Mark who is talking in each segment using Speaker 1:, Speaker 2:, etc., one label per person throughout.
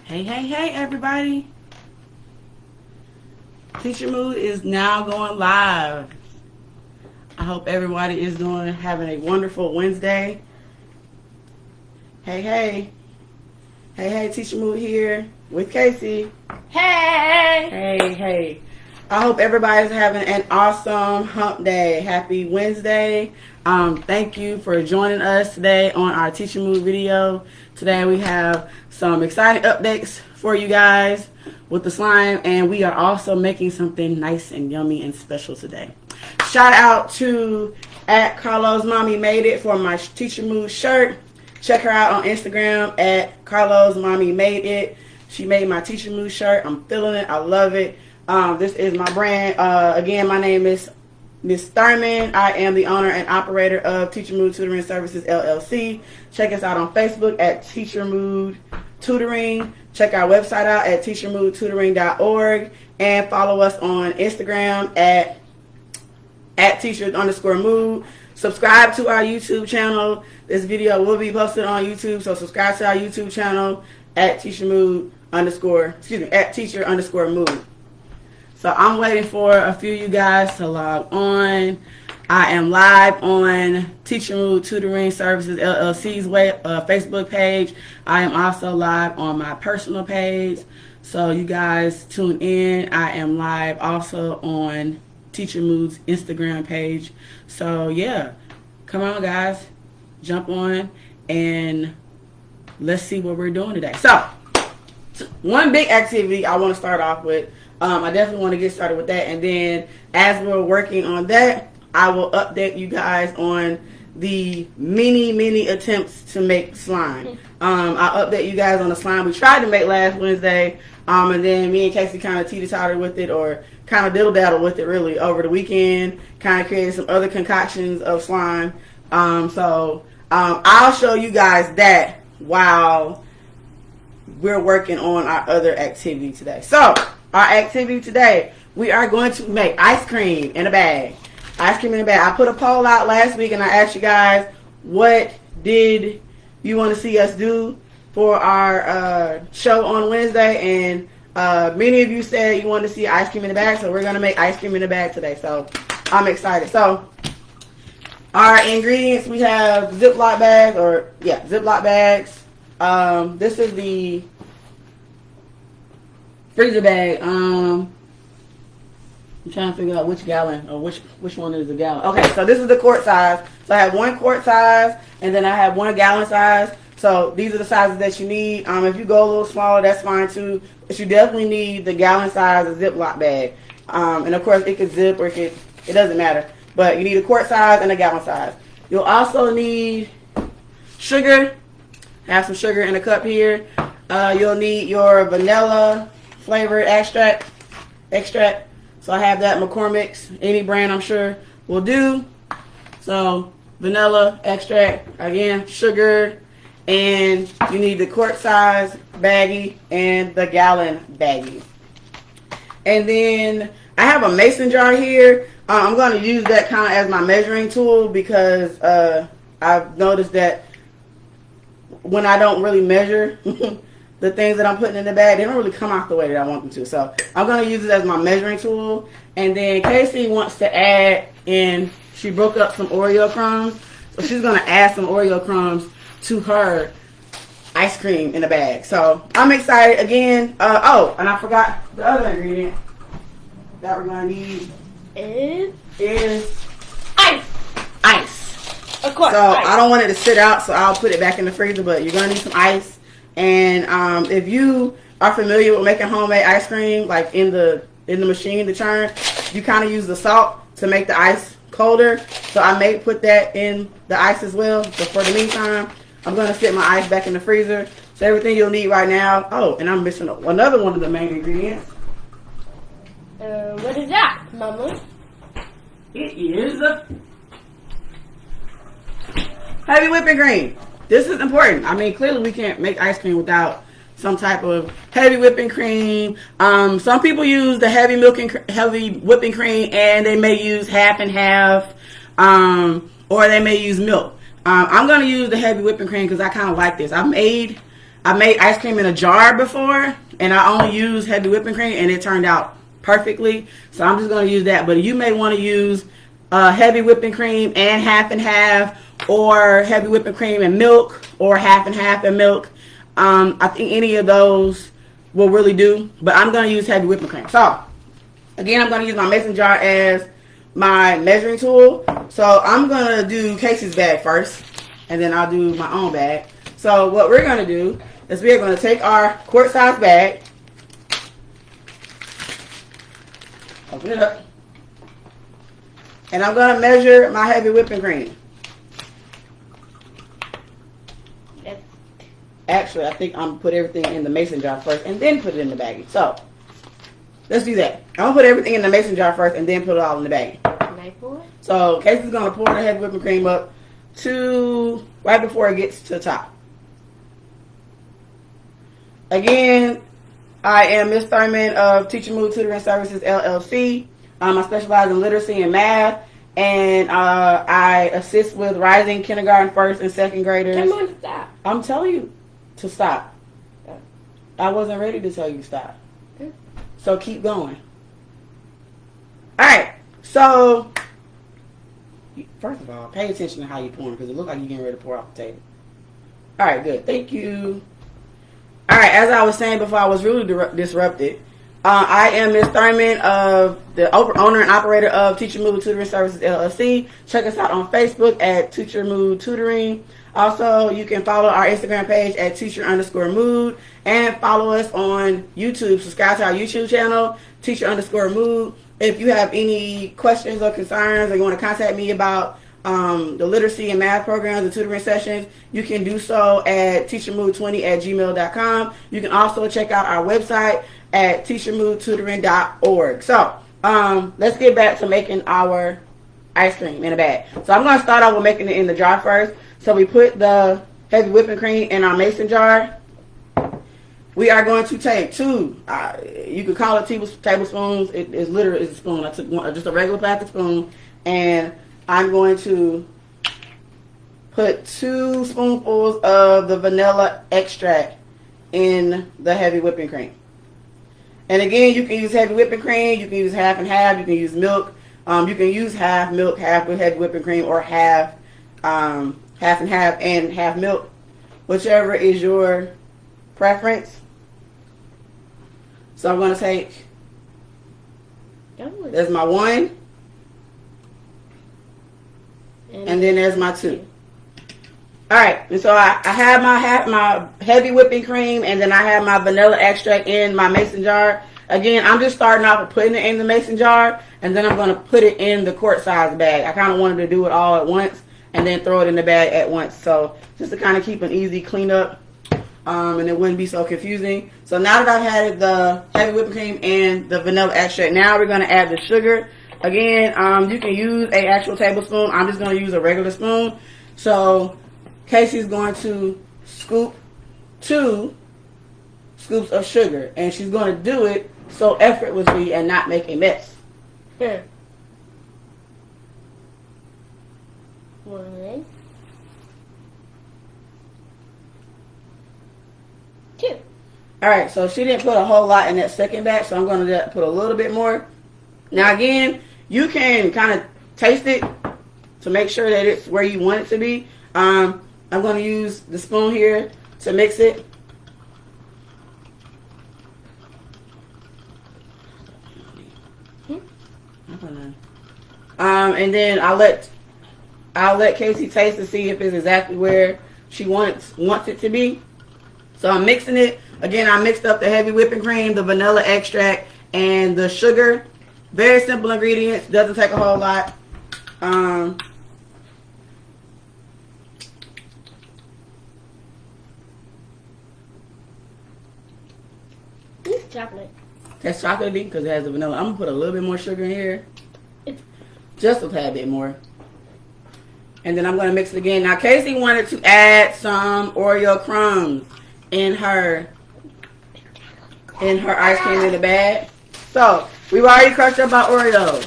Speaker 1: Hey, everybody. Teacher Mood is now going live. I hope everybody is having a wonderful Wednesday. Hey, Teacher Mood here with Casey. Hey. I hope everybody's having an awesome hump day. Happy Wednesday. Thank you for joining us today on our Teacher Mood video. Today we have some exciting updates for you guys with the slime, and we are also making something nice and yummy and special today. Shout out to @Carlos Mommy Made It for my Teacher Mood shirt. Check her out on Instagram @Carlos Mommy Made It. She made my Teacher Mood shirt. I'm feeling it. I love it. This is my brand. Again, my name is Miss Thurman. I am the owner and operator of Teacher Mood Tutoring Services, LLC. Check us out on Facebook Teacher Mood Tutoring. Check our website out teachermoodtutoring.org. And follow us on Instagram at teacher_mood. Subscribe to our YouTube channel. This video will be posted on YouTube, so subscribe to our YouTube channel @teacher_mood. So I'm waiting for a few of you guys to log on. I am live on Teacher Mood Tutoring Services LLC's Facebook page. I am also live on my personal page. So you guys tune in. I am live also on Teacher Mood's Instagram page. So yeah, come on guys, jump on and let's see what we're doing today. So one big activity I want to start off with. I definitely want to get started with that, and then as we're working on that, I will update you guys on the many attempts to make slime. I'll update you guys on the slime we tried to make last Wednesday, and then me and Casey kind of teeter-tottered with it, or kind of diddle-daddle with it really over the weekend, kind of created some other concoctions of slime. So I'll show you guys that while we're working on our other activity today. So our activity today, we are going to make ice cream in a bag. Ice cream in a bag. I put a poll out last week and I asked you guys, what did you want to see us do for our show on Wednesday? And many of you said you wanted to see ice cream in a bag, so we're going to make ice cream in a bag today. So I'm excited. So our ingredients, we have Ziploc bags, Ziploc bags. This is the freezer bag. I'm trying to figure out which gallon or which one is the gallon. Okay, so this is the quart size. So I have 1 quart size, and then I have 1 gallon size. So these are the sizes that you need. If you go a little smaller, that's fine too. But you definitely need the gallon size of Ziploc bag. And of course, it could zip or it doesn't matter. But you need a quart size and a gallon size. You'll also need sugar. I have some sugar in a cup here. You'll need your vanilla flavored extract. So I have that McCormick's, any brand I'm sure will do. So vanilla extract, again, sugar, and you need the quart size baggie and the gallon baggie. And then I have a mason jar here. I'm going to use that kind of as my measuring tool because I've noticed that when I don't really measure the things that I'm putting in the bag, they don't really come out the way that I want them to. So I'm going to use it as my measuring tool. And then Casey wants to add in, she broke up some Oreo crumbs. So she's going to add some Oreo crumbs to her ice cream in the bag. So I'm excited again. And I forgot the other ingredient that we're going to need is ice.
Speaker 2: Of course.
Speaker 1: So ice. I don't want it to sit out, so I'll put it back in the freezer, but you're going to need some ice. And if you are familiar with making homemade ice cream, like in the machine, the churn, you kind of use the salt to make the ice colder. So I may put that in the ice as well. But for the meantime, I'm going to sit my ice back in the freezer. So everything you'll need right now. Oh, and I'm missing another one of the main ingredients.
Speaker 2: What is that, Mama?
Speaker 1: It is heavy whipping cream. This is important. I mean, clearly we can't make ice cream without some type of heavy whipping cream. Some people use the heavy whipping cream, and they may use half and half, or they may use milk. I'm going to use the heavy whipping cream because I kind of like this. I made ice cream in a jar before, and I only used heavy whipping cream, and it turned out perfectly. So I'm just going to use that. But you may want to use heavy whipping cream and half, or heavy whipping cream and milk, or half and milk. I think any of those will really do, but I'm going to use heavy whipping cream. So, again, I'm going to use my mason jar as my measuring tool. So, I'm going to do Casey's bag first, and then I'll do my own bag. So, what we're going to do is we're going to take our quart size bag, open it up, and I'm going to measure my heavy whipping cream. Actually, I think I'm going to put everything in the mason jar first and then put it in the baggie. So, let's do that. I'm going to put everything in the mason jar first and then put it all in the baggie.
Speaker 2: Can I pour it?
Speaker 1: So, Casey's going to pour the heavy whipping cream up to right before it gets to the top. Again, I am Miss Thurman of Teacher Mood Tutoring Services, LLC. I specialize in literacy and math, and I assist with rising kindergarten, first, and second graders.
Speaker 2: Come on, stop.
Speaker 1: I'm telling you to stop. I wasn't ready to tell you to stop. So keep going. Alright, so first of all, pay attention to how you're pouring, because it looks like you're getting ready to pour off the table. Alright, good. Thank you. Alright, as I was saying before I was really disrupted, I am Ms. Thurman, of the owner and operator of Teacher Mood Tutoring Services, LLC. Check us out on Facebook at Teacher Mood Tutoring. Also, you can follow our Instagram page at teacher_mood, and follow us on YouTube. Subscribe to our YouTube channel, teacher_mood. If you have any questions or concerns, or you want to contact me about the literacy and math programs and tutoring sessions, you can do so at teachermood20@gmail.com. You can also check out our website at teachermoodtutoring.org. So, let's get back to making our ice cream in a bag. So I'm going to start off with making it in the jar first. So we put the heavy whipping cream in our mason jar. We are going to take two, you could call it tablespoons. It's literally a spoon. I took just a regular plastic spoon, and I'm going to put 2 spoonfuls of the vanilla extract in the heavy whipping cream. And again, you can use heavy whipping cream, you can use half and half, you can use milk. You can use half milk, half with heavy whipping cream, or half and half milk, whichever is your preference. So I'm going to take, there's my 1, and then there's my 2. Alright, and so I have my heavy whipping cream, and then I have my vanilla extract in my mason jar. Again, I'm just starting off with putting it in the mason jar, and then I'm going to put it in the quart size bag. I kind of wanted to do it all at once, and then throw it in the bag at once. So just to kind of keep an easy cleanup, and it wouldn't be so confusing. So now that I've added the heavy whipping cream and the vanilla extract, now we're going to add the sugar. Again, you can use an actual tablespoon. I'm just going to use a regular spoon. So Casey's going to scoop 2 scoops of sugar, and she's going to do it so effortlessly and not make a mess.
Speaker 2: Here. 1, 2.
Speaker 1: Alright, so she didn't put a whole lot in that second batch, so I'm going to put a little bit more. Now again, you can kind of taste it to make sure that it's where you want it to be. I'm going to use the spoon here to mix it. And then I'll let Casey taste to see if it's exactly where she wants it to be. So I'm mixing it. Again, I mixed up the heavy whipping cream, the vanilla extract, and the sugar. Very simple ingredients. Doesn't take a whole lot.
Speaker 2: This is chocolate.
Speaker 1: That's chocolatey because it has the vanilla. I'm going to put a little bit more sugar in here. Just a tad bit more. And then I'm going to mix it again. Now, Casey wanted to add some Oreo crumbs in her ice cream in the bag. So, we've already crushed up our Oreos.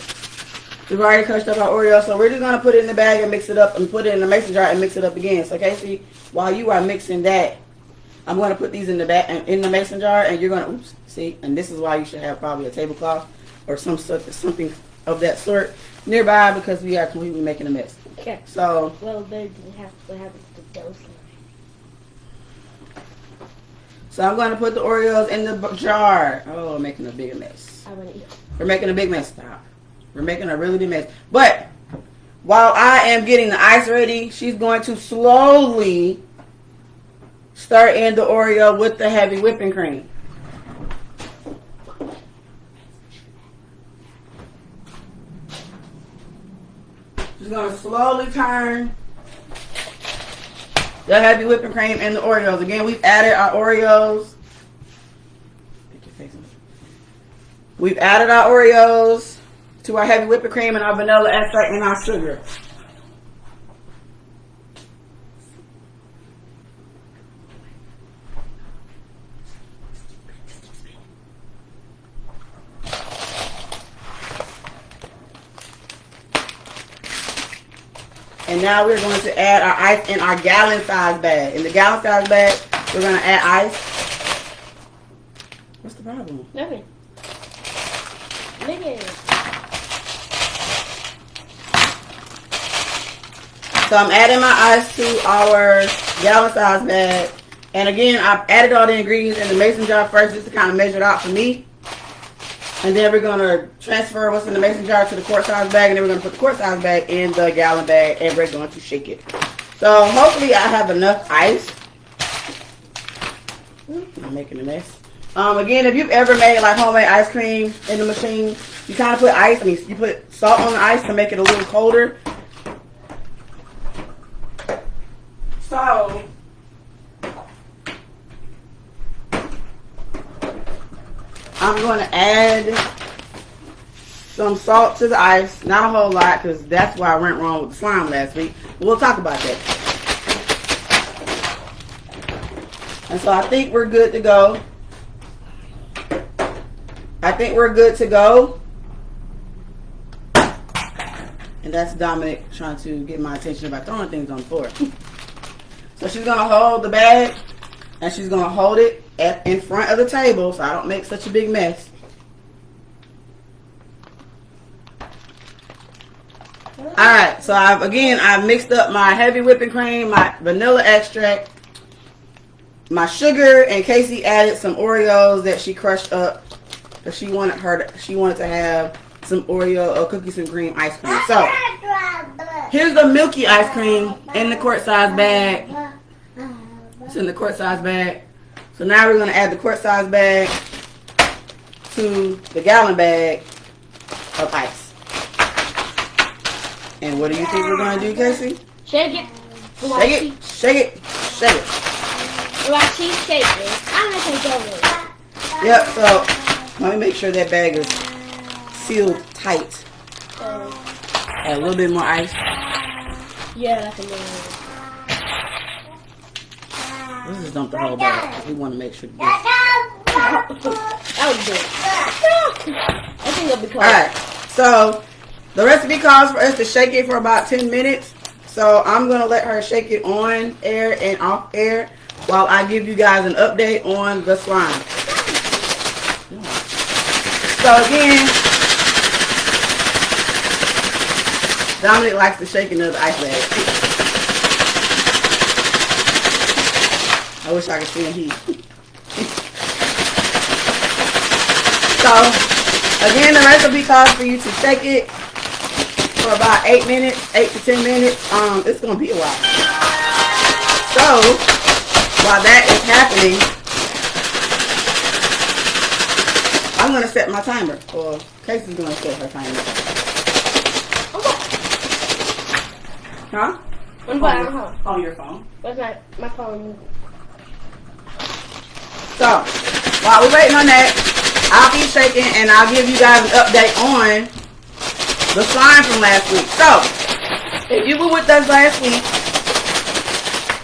Speaker 1: So, we're just going to put it in the bag and mix it up and put it in the mason jar and mix it up again. So, Casey, while you are mixing that, I'm going to put these in the back in the mason jar, and you're going to see. And this is why you should have probably a tablecloth or something of that sort nearby, because we are completely making a mess.
Speaker 2: Okay.
Speaker 1: So
Speaker 2: Well, they didn't have what happens to those.
Speaker 1: So I'm going to put the Oreos in the jar. Oh, I'm making a bigger mess.
Speaker 2: I want to eat.
Speaker 1: We're making a big mess. Stop. We're making a really big mess. But while I am getting the ice ready, she's going to slowly stir in the Oreo with the heavy whipping cream. She's going to slowly turn the heavy whipping cream and the Oreos. Again, we've added our Oreos. We've added our Oreos to our heavy whipping cream and our vanilla extract and our sugar. And now we're going to add our ice in our gallon size bag. In the gallon size bag, we're going to add ice. What's the problem?
Speaker 2: Nothing. Look at it.
Speaker 1: So I'm adding my ice to our gallon size bag. And again, I've added all the ingredients in the mason jar first just to kind of measure it out for me. And then we're going to transfer what's in the mason jar to the quart size bag. And then we're going to put the quart size bag in the gallon bag. And we're going to shake it. So hopefully I have enough ice. I'm making a mess. Again, if you've ever made like homemade ice cream in the machine, you kind of put ice. I mean, you put salt on the ice to make it a little colder. So I'm going to add some salt to the ice. Not a whole lot, because that's why I went wrong with the slime last week. We'll talk about that. And so I think we're good to go. And that's Dominic trying to get my attention by throwing things on the floor. So she's going to hold the bag, and she's going to hold it in front of the table so I don't make such a big mess. Alright, so I've mixed up my heavy whipping cream, my vanilla extract, my sugar, and Casey added some Oreos that she crushed up. Because she wanted to have some Oreo or cookies and cream ice cream. So here's the milky ice cream in the quart size bag. It's in the quart size bag. So now we're going to add the quart size bag to the gallon bag of ice. And what do you think we're going to do, Casey?
Speaker 2: Shake it.
Speaker 1: Shake it, shake it, shake it.
Speaker 2: While she's shaking, I'm going to take over.
Speaker 1: Yep, so let me make sure that bag is sealed tight. Add a little bit more ice.
Speaker 2: Yeah, that's a little.
Speaker 1: Let's just dump the whole bag because we want to make sure this.
Speaker 2: That was good. I think it'll be close.
Speaker 1: Alright, so the recipe calls for us to shake it for about 10 minutes. So I'm going to let her shake it on air and off air while I give you guys an update on the slime. So again, Dominic likes the shaking of the ice bag. I wish I could see the heat. So again, the recipe calls for you to shake it for about 8 minutes, 8 to 10 minutes. It's gonna be a while. So while that is happening, I'm going to set my timer. Or Casey's going to set her timer. Huh? On your phone.
Speaker 2: What's my phone?
Speaker 1: So, while we're waiting on that, I'll keep shaking and I'll give you guys an update on the slime from last week. So, if you were with us last week,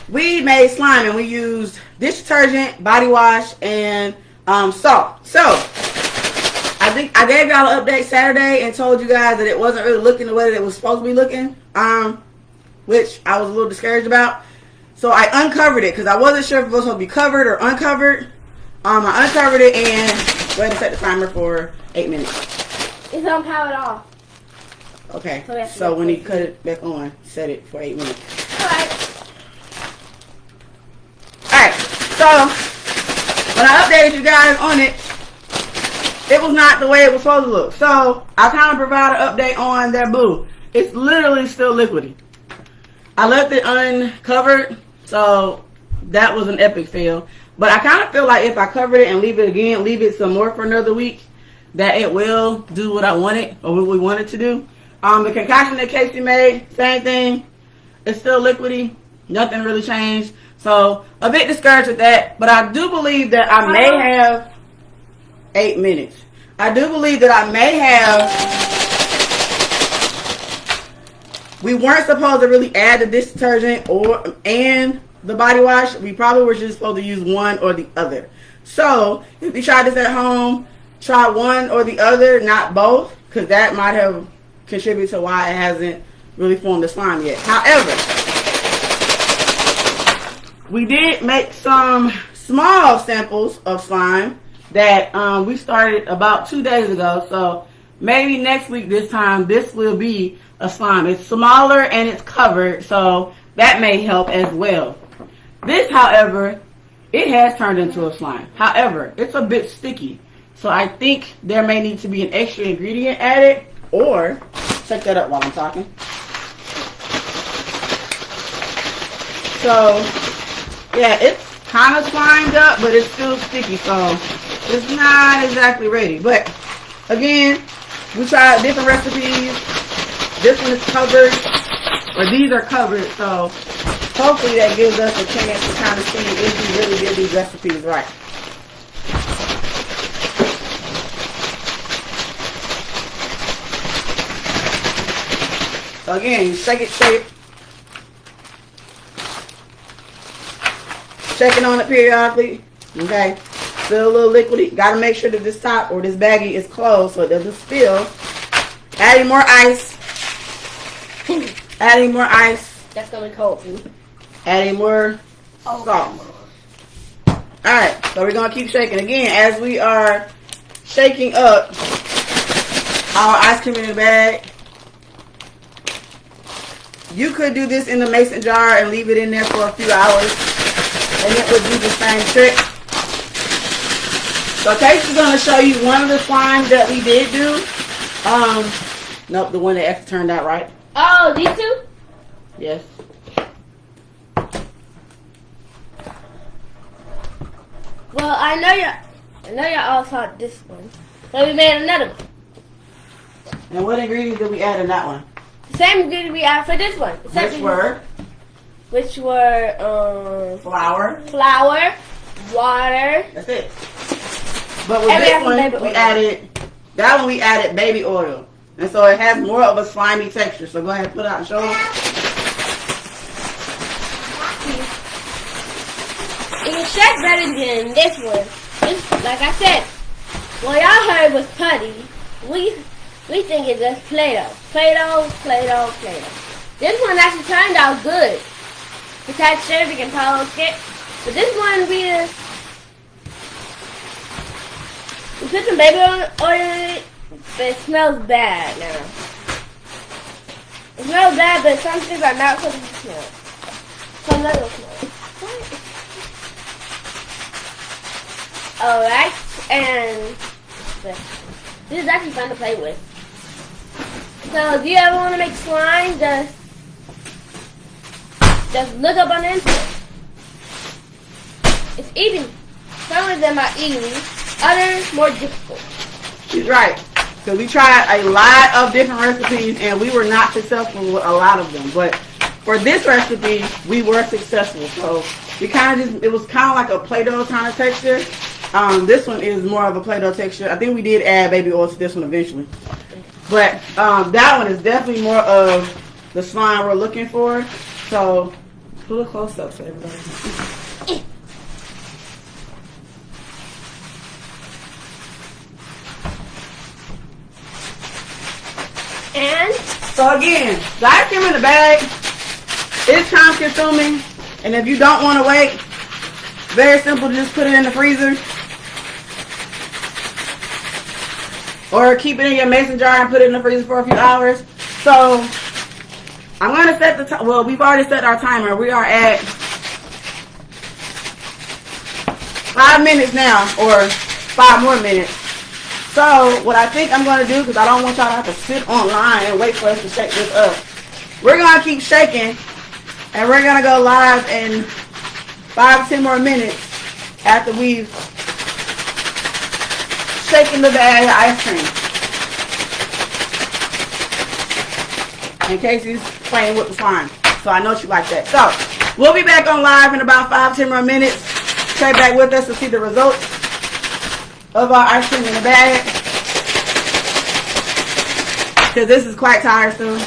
Speaker 1: we made slime and we used dish detergent, body wash, and salt. So, I think I gave y'all an update Saturday and told you guys that it wasn't really looking the way that it was supposed to be looking, which I was a little discouraged about. So I uncovered it because I wasn't sure if it was supposed to be covered or uncovered. I uncovered it and go ahead and set the timer for 8 minutes.
Speaker 2: It's on powered off.
Speaker 1: Okay.
Speaker 2: So
Speaker 1: So when you cut it back on, set it for 8 minutes.
Speaker 2: Alright.
Speaker 1: Alright. So when I updated you guys on it, it was not the way it was supposed to look. So I kind of provide an update on that blue. It's literally still liquidy. I left it uncovered, so that was an epic fail. But I kind of feel like if I covered it and leave it again, leave it some more for another week, that it will do what I wanted or what we wanted to do. The concoction that Casey made, same thing. It's still liquidy. Nothing really changed. So a bit discouraged with that. But I do believe that I may have 8 minutes. I do believe that I may have. We weren't supposed to really add the dish detergent and the body wash. We probably were just supposed to use one or the other. So if you try this at home, try one or the other, not both, because that might have contributed to why it hasn't really formed the slime yet. However, we did make some small samples of slime that we started about 2 days ago. So maybe next week this time, this will be a slime. It's smaller and it's covered, so that may help as well. This, however, it has turned into a slime. However, it's a bit sticky. So I think there may need to be an extra ingredient added, or check that up while I'm talking. So yeah, it's kind of slimed up, but it's still sticky, so it's not exactly ready. But again, we tried different recipes. This one is covered, or these are covered, so hopefully that gives us a chance to kind of see if we really did these recipes right. So again, you shake it. Checking on it periodically. Okay. Still a little liquidy. Got to make sure that this top or this baggie is closed so it doesn't spill. Adding more ice. Adding more ice.
Speaker 2: That's gonna be cold too.
Speaker 1: Adding more salt. Alright, so we're going to keep shaking. Again, as we are shaking up our ice cream in the bag, you could do this in the mason jar and leave it in there for a few hours, and it would do the same trick. So Casey's going to show you one of the slimes that we did do. Nope, the one that actually turned out right.
Speaker 2: Oh, these two?
Speaker 1: Yes.
Speaker 2: Well, I know y'all all saw this one. So we made another one.
Speaker 1: And what ingredients did we add in that one?
Speaker 2: The same ingredient we added for this one.
Speaker 1: Which were flour,
Speaker 2: water.
Speaker 1: That's it. But with this one, we added baby oil. And so it has more of a slimy texture. So go ahead and put it out and show them.
Speaker 2: It can shake better than this one. This, like I said, what y'all heard was putty. We think it's just Play-Doh. Play-Doh. This one actually turned out good. The texture, we can toast it. But this one, we put some baby oil in it, but it smells bad now. It smells bad, but some things are not supposed to smell. Some little smell. Alright, and this is actually fun to play with. So if you ever want to make slime, just look up on the internet. It's easy. Some of them are easy, others more difficult.
Speaker 1: She's right. So we tried a lot of different recipes and we were not successful with a lot of them. But for this recipe, we were successful. So we it was kind of like a Play-Doh kind of texture. This one is more of a Play-Doh texture. I think we did add baby oil to this one eventually. But that one is definitely more of the slime we're looking for. So pull it close up so everybody can see.
Speaker 2: And
Speaker 1: so again, the ice cream in the bag is time consuming. And if you don't want to wait, very simple, just put it in the freezer. Or keep it in your mason jar and put it in the freezer for a few hours. So, I'm going to set the time. Well, we've already set our timer. We are at 5 minutes now, or 5 more minutes. So, what I think I'm going to do, because I don't want y'all to have to sit online and wait for us to shake this up. We're going to keep shaking, and we're going to go live in 5-10 more minutes after we've shaken the bag of ice cream. And Casey's playing with the slime, so I know she likes that. So, we'll be back on live in about 5-10 more minutes. Stay back with us to see the results of our ice cream in the bag. Because this is quite tiresome.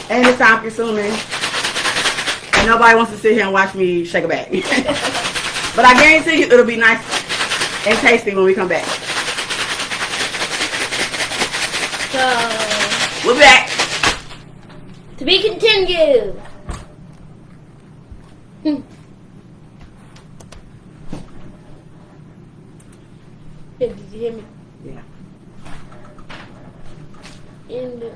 Speaker 1: And it's time consuming. And nobody wants to sit here and watch me shake a bag. But I guarantee you it'll be nice and tasty when we come back.
Speaker 2: So,
Speaker 1: We'll be back.
Speaker 2: to be continued. Did you hear me?
Speaker 1: Yeah.
Speaker 2: In the